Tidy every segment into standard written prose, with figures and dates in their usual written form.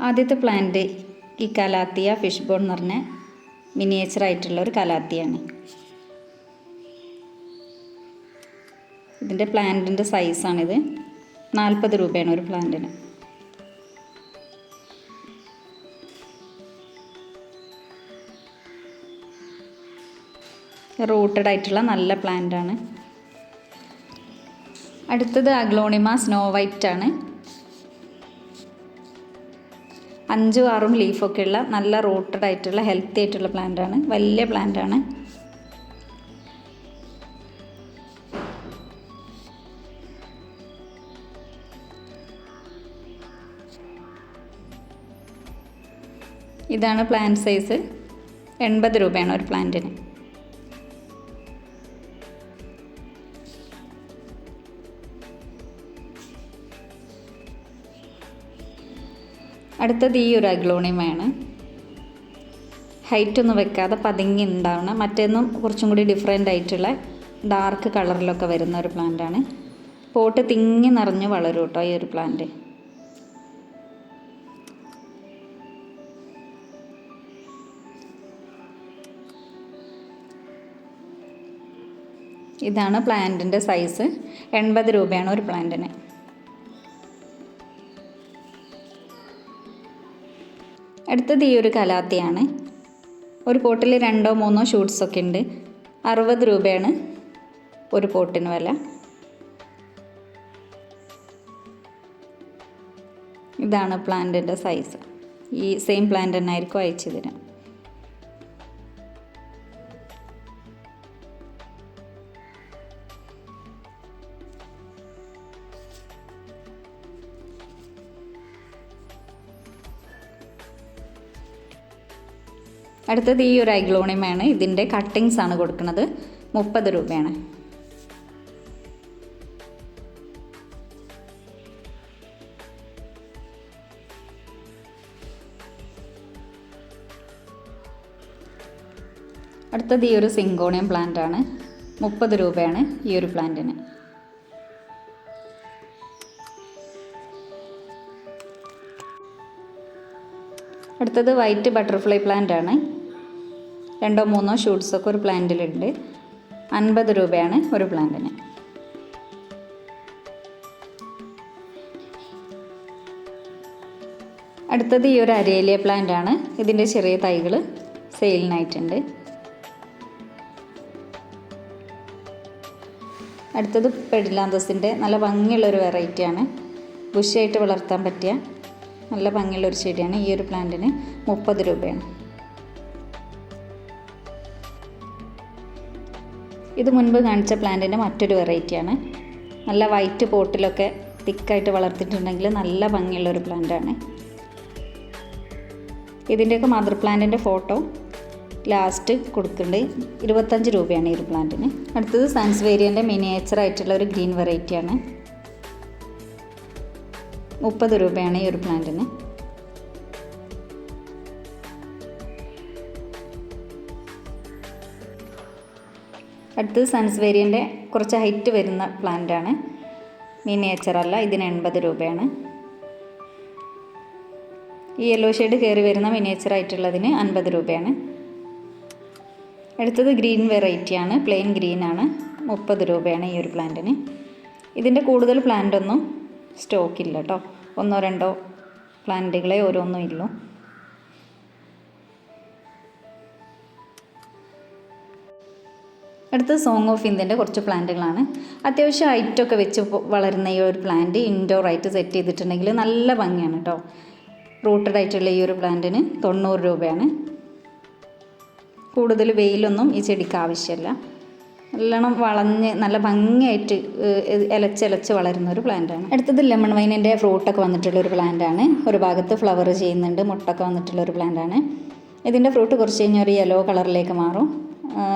ആദ്യത്തെ പ്ലാന്റ് ഈ calathea fish bone എന്ന് പറഞ്ഞ മിനിയേച്ചറായിട്ടുള്ള ഒരു കലാത്തിയാണ്. ഇതിൻ്റെ പ്ലാന്റിൻ്റെ സൈസാണിത്. 40 രൂപയാണ് ഒരു പ്ലാന്റിന്. റൂട്ടഡ് ആയിട്ടുള്ള നല്ല പ്ലാന്റാണ്. അടുത്തത് അഗ്ലോണിമ സ്നോ വൈറ്റ് ആണ്. 5-6 ലീഫൊക്കെ ഉള്ള നല്ല റൂട്ടഡ് ആയിട്ടുള്ള ഹെൽത്തി ആയിട്ടുള്ള പ്ലാന്റാണ്. വലിയ പ്ലാന്റാണ്. ഇതാണ് പ്ലാന്റ് സൈസ്. 80 രൂപയാണ് ഒരു പ്ലാന്റിന്. അടുത്തത് ഈ ഒരു അഗ്ലോണിമയാണ്. ഹൈറ്റ് ഒന്നും വെക്കാതെ പതുങ്ങി ഉണ്ടാവുന്ന, മറ്റേന്നും കുറച്ചും കൂടി ഡിഫറെൻ്റ് ആയിട്ടുള്ള ഡാർക്ക് കളറിലൊക്കെ വരുന്ന ഒരു പ്ലാന്റാണ്. പോട്ട് തിങ്ങി നിറഞ്ഞ് വളരും കേട്ടോ ഈ ഒരു പ്ലാന്റ്. ഇതാണ് പ്ലാന്റിൻ്റെ സൈസ്. 80 രൂപയാണ് ഒരു പ്ലാന്റിന്. അടുത്തത് ഈ ഒരു കലാത്തിയാണ്. ഒരു പോട്ടിൽ 2-3 ഷൂട്ട്സൊക്കെ ഉണ്ട്. 60 രൂപയാണ് ഒരു പോട്ടിന് വില. ഇതാണ് പ്ലാന്റിൻ്റെ സൈസ്. ഈ സെയിം പ്ലാന്റ് തന്നെ ആയിരിക്കും അയച്ചു തരാം. അടുത്തത് ഈ ഒരു അഗ്ലോണിമയാണ്. ഇതിൻ്റെ കട്ടിങ്സ് ആണ് കൊടുക്കുന്നത്. 30 രൂപയാണ്. അടുത്തത് ഈ ഒരു സിങ്കോണിയം പ്ലാന്റ് ആണ്. 30 രൂപയാണ് ഈ ഒരു പ്ലാന്റിന്. അടുത്തത് വൈറ്റ് ബട്ടർഫ്ലൈ പ്ലാന്റ് ആണ്. 2-3 ഷൂട്ട്സൊക്കെ ഒരു പ്ലാന്റിലുണ്ട്. 50 രൂപയാണ് ഒരു പ്ലാന്റിന്. അടുത്തത് ഈ ഒരു അരേലിയ പ്ലാന്റ് ആണ്. ഇതിൻ്റെ ചെറിയ തൈകൾ സെയിലിനായിട്ടുണ്ട്. അടുത്തത് പെഡിലാന്തസിൻ്റെ നല്ല ഭംഗിയുള്ളൊരു വെറൈറ്റിയാണ്. ബുഷായിട്ട് വളർത്താൻ പറ്റിയ നല്ല ഭംഗിയുള്ളൊരു ചെടിയാണ്. ഈ ഒരു പ്ലാന്റിന് 30 രൂപയാണ്. ഇത് മുൻപ് കാണിച്ച പ്ലാന്റിൻ്റെ മറ്റൊരു വെറൈറ്റിയാണ്. നല്ല വൈറ്റ് പോട്ടിലൊക്കെ തിക്കായിട്ട് വളർത്തിയിട്ടുണ്ടെങ്കിൽ നല്ല ഭംഗിയുള്ളൊരു പ്ലാന്റാണ്. ഇതിൻ്റെയൊക്കെ മദർ പ്ലാന്റിൻ്റെ ഫോട്ടോ ലാസ്റ്റ് കൊടുക്കുന്നുണ്ട്. 25 രൂപയാണ് ഈ ഒരു പ്ലാന്റിന്. അടുത്തത് സാൻസ്വേരിയൻ്റെ മിനിയേച്ചർ ആയിട്ടുള്ള ഒരു ഗ്രീൻ വെറൈറ്റിയാണ്. 30 രൂപയാണ് ഈ ഒരു പ്ലാന്റിന്. അടുത്തത് സാൻസ്വേരിയൻ്റെ കുറച്ച് ഹൈറ്റ് വരുന്ന പ്ലാന്റാണ്. മിനിയേച്ചറല്ല. ഇതിന് 80 രൂപയാണ്. ഈ യെല്ലോ ഷെയ്ഡ് കയറി വരുന്ന മിനിയേച്ചർ ആയിട്ടുള്ളതിന് 50 രൂപയാണ്. അടുത്തത് ഗ്രീൻ വെറൈറ്റിയാണ്. പ്ലെയിൻ ഗ്രീനാണ്. 30 രൂപയാണ് ഈ ഒരു പ്ലാന്റിന്. ഇതിൻ്റെ കൂടുതൽ പ്ലാന്റൊന്നും സ്റ്റോക്കില്ല കേട്ടോ. 1-2 പ്ലാന്റുകളെ ഓരോന്നും ഇല്ലൂ. അടുത്തത് സോങ് ഓഫ് ഇന്ത്യൻ്റെ കുറച്ച് പ്ലാന്റുകളാണ്. അത്യാവശ്യം ഹൈറ്റൊക്കെ വെച്ച് വളരുന്ന ഈ ഒരു പ്ലാന്റ് ഇൻഡോർ ആയിട്ട് സെറ്റ് ചെയ്തിട്ടുണ്ടെങ്കിൽ നല്ല ഭംഗിയാണ് കേട്ടോ. റൂട്ടഡ് ആയിട്ടുള്ള ഈ ഒരു പ്ലാന്റിന് 90 രൂപയാണ്. കൂടുതൽ വെയിലൊന്നും ഈ ചെടിക്ക് ആവശ്യമില്ല. നല്ലോണം വളഞ്ഞ് നല്ല ഭംഗിയായിട്ട് ഇലച്ച് വളരുന്ന ഒരു പ്ലാന്റാണ്. അടുത്തത് ലെമൺ വൈനിൻ്റെ ഫ്രൂട്ടൊക്കെ വന്നിട്ടുള്ളൊരു പ്ലാന്റാണ്. ഒരു ഭാഗത്ത് ഫ്ലവർ ചെയ്യുന്നുണ്ട്, മുട്ടൊക്കെ വന്നിട്ടുള്ളൊരു പ്ലാന്റാണ്. ഇതിൻ്റെ ഫ്രൂട്ട് കുറച്ച് കഴിഞ്ഞാൽ ഒരു യെല്ലോ കളറിലേക്ക് മാറും.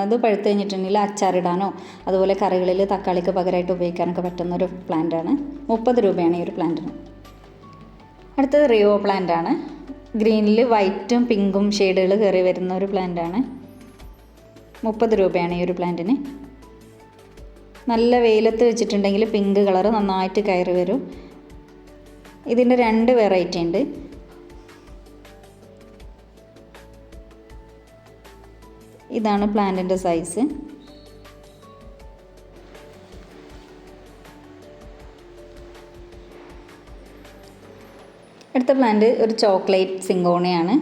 ഇത് പഴുത്ത് കഴിഞ്ഞിട്ടുണ്ടെങ്കിൽ അച്ചാറിടാനോ അതുപോലെ കറികളിൽ തക്കാളിക്ക് പകരമായിട്ട് ഉപയോഗിക്കാനൊക്കെ പറ്റുന്നൊരു പ്ലാന്റാണ്. 30 രൂപയാണ് ഈ ഒരു പ്ലാന്റിന്. അടുത്തത് റിയോ പ്ലാന്റാണ്. ഗ്രീനിൽ വൈറ്റും പിങ്കും ഷെയ്ഡുകൾ കയറി വരുന്ന ഒരു പ്ലാന്റാണ്. 30 രൂപയാണ് ഈ ഒരു പ്ലാന്റിന്. നല്ല വെയിലത്ത് വെച്ചിട്ടുണ്ടെങ്കിൽ പിങ്ക് കളർ നന്നായിട്ട് കയറി വരും. ഇതിൻ്റെ 2 വെറൈറ്റി ഉണ്ട്. ഇതാണ് പ്ലാന്റിൻ്റെ സൈസ്. അടുത്ത പ്ലാന്റ് ഒരു ചോക്ലേറ്റ് സിങ്കോണിയാണ്.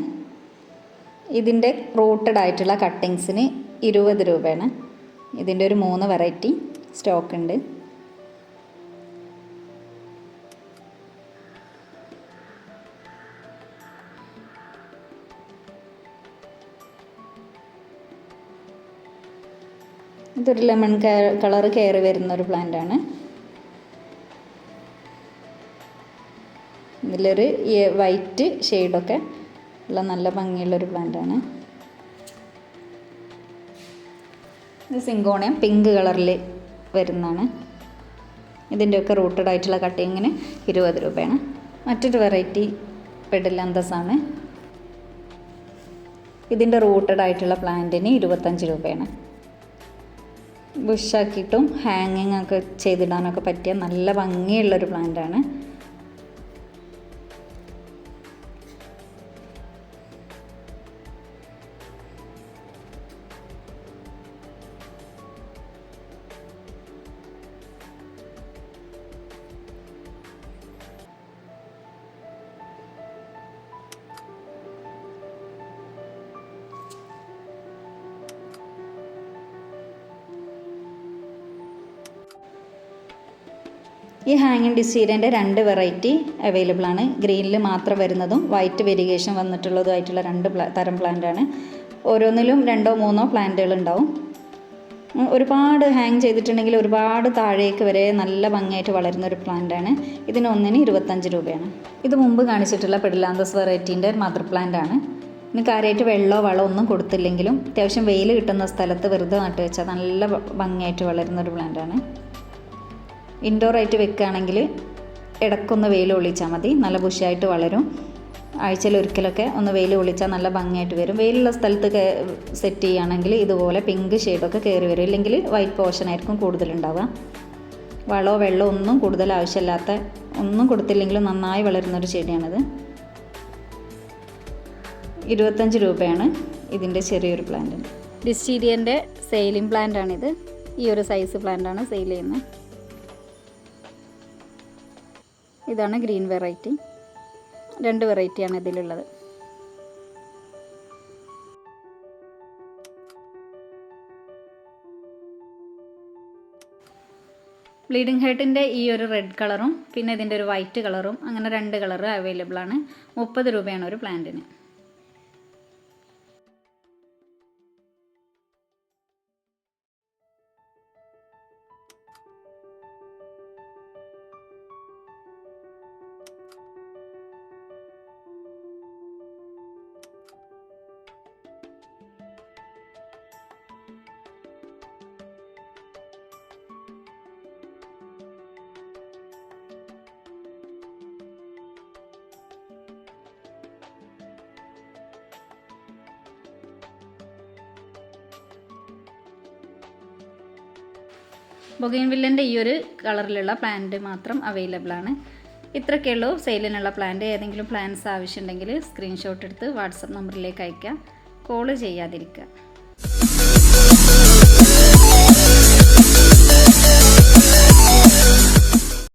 ഇതിൻ്റെ റൂട്ടഡ് ആയിട്ടുള്ള കട്ടിങ്സിന് 20 രൂപയാണ്. ഇതിൻ്റെ ഒരു 3 വെറൈറ്റി സ്റ്റോക്ക് ഉണ്ട്. ഇതൊരു ലെമൺ കളർ കയറി വരുന്നൊരു പ്ലാന്റാണ്. ഇതിലൊരു വൈറ്റ് ഷെയ്ഡൊക്കെ ഉള്ള നല്ല ഭംഗിയുള്ളൊരു പ്ലാന്റാണ്. ഇത് സിങ്കോണിയം പിങ്ക് കളറിൽ വരുന്നതാണ്. ഇതിൻ്റെയൊക്കെ റൂട്ടഡ് ആയിട്ടുള്ള കട്ടിങ്ങിന് 20 രൂപയാണ്. മറ്റൊരു വെറൈറ്റി പെഡിലാന്തസ് ആണ്. ഇതിൻ്റെ റൂട്ടഡ് ആയിട്ടുള്ള പ്ലാന്റിന് 25 രൂപയാണ്. ബുഷാക്കിയിട്ടും ഹാങ്ങിങ് ഒക്കെ ചെയ്തിടാനൊക്കെ പറ്റിയ നല്ല ഭംഗിയുള്ളൊരു പ്ലാന്റാണ്. ഈ ഹാങ്ങിങ് ഡിസീരിയൻ്റെ 2 വെറൈറ്റി അവൈലബിൾ ആണ്. ഗ്രീനിൽ മാത്രം വരുന്നതും വൈറ്റ് വെരിഗേഷൻ വന്നിട്ടുള്ളതുമായിട്ടുള്ള 2 തരം പ്ലാന്റാണ്. ഓരോന്നിലും 2-3 പ്ലാന്റുകൾ ഉണ്ടാവും. ഒരുപാട് ഹാങ് ചെയ്തിട്ടുണ്ടെങ്കിൽ ഒരുപാട് താഴേക്ക് വരെ നല്ല ഭംഗിയായിട്ട് വളരുന്ന ഒരു പ്ലാന്റാണ്. ഇതിനൊന്നിന് 25 രൂപയാണ്. ഇത് മുമ്പ് കാണിച്ചിട്ടുള്ള പെഡിലാന്തസ് വെറൈറ്റീൻ്റെ മദർ പ്ലാന്റാണ്. ഇനി കാര്യമായിട്ട് വെള്ളമോ വളമോ ഒന്നും കൊടുത്തില്ലെങ്കിലും അത്യാവശ്യം വെയിൽ കിട്ടുന്ന സ്ഥലത്ത് വെറുതെ നട്ട് വെച്ചാൽ നല്ല ഭംഗിയായിട്ട് വളരുന്ന ഒരു പ്ലാന്റാണ്. ഇൻഡോറായിട്ട് വെക്കുകയാണെങ്കിൽ ഇടയ്ക്കൊന്ന് വെയിൽ ഒളിച്ചാൽ മതി, നല്ല ബുഷിയായിട്ട് വളരും. ആഴ്ചയിൽ ഒരിക്കലൊക്കെ ഒന്ന് വെയിൽ ഒളിച്ചാൽ നല്ല ഭംഗിയായിട്ട് വരും. വെയിലുള്ള സ്ഥലത്ത് സെറ്റ് ചെയ്യുകയാണെങ്കിൽ ഇതുപോലെ പിങ്ക് ഷെയ്ഡൊക്കെ കയറി വരും. ഇല്ലെങ്കിൽ വൈറ്റ് പോർഷനായിരിക്കും കൂടുതലുണ്ടാവുക. വളമോ വെള്ളമോ ഒന്നും കൂടുതൽ ആവശ്യമില്ലാത്ത, ഒന്നും കൊടുത്തില്ലെങ്കിലും നന്നായി വളരുന്നൊരു ചെടിയാണിത്. 25 രൂപയാണ് ഇതിൻ്റെ ചെറിയൊരു പ്ലാന്റിന്. ഡിസ്റ്റീരിയൻ്റെ സെയിലിംഗ് പ്ലാന്റാണിത്. ഈ ഒരു സൈസ് പ്ലാന്റാണ് സെയിൽ ചെയ്യുന്നത്. ഇതാണ് ഗ്രീൻ വെറൈറ്റി. 2 വെറൈറ്റിയാണ് ഇതിലുള്ളത്. ബ്ലീഡിംഗ് ഹേർട്ടിൻ്റെ ഈ ഒരു റെഡ് കളറും പിന്നെ ഇതിൻ്റെ ഒരു വൈറ്റ് കളറും, അങ്ങനെ 2 കളറ് അവൈലബിൾ ആണ്. 30 രൂപയാണ് ഒരു പ്ലാന്റിന്. ബൊഗെയിൻവില്ലിൻ്റെ ഈ ഒരു കളറിലുള്ള പ്ലാന്റ് മാത്രം അവൈലബിൾ ആണ്. ഇത്രയൊക്കെയുള്ളൂ സെയിലിനുള്ള പ്ലാന്റ്. ഏതെങ്കിലും പ്ലാന്റ്സ് ആവശ്യമുണ്ടെങ്കിൽ സ്ക്രീൻഷോട്ട് എടുത്ത് വാട്സപ്പ് നമ്പറിലേക്ക് അയയ്ക്കുക. കോള് ചെയ്യാതിരിക്കുക.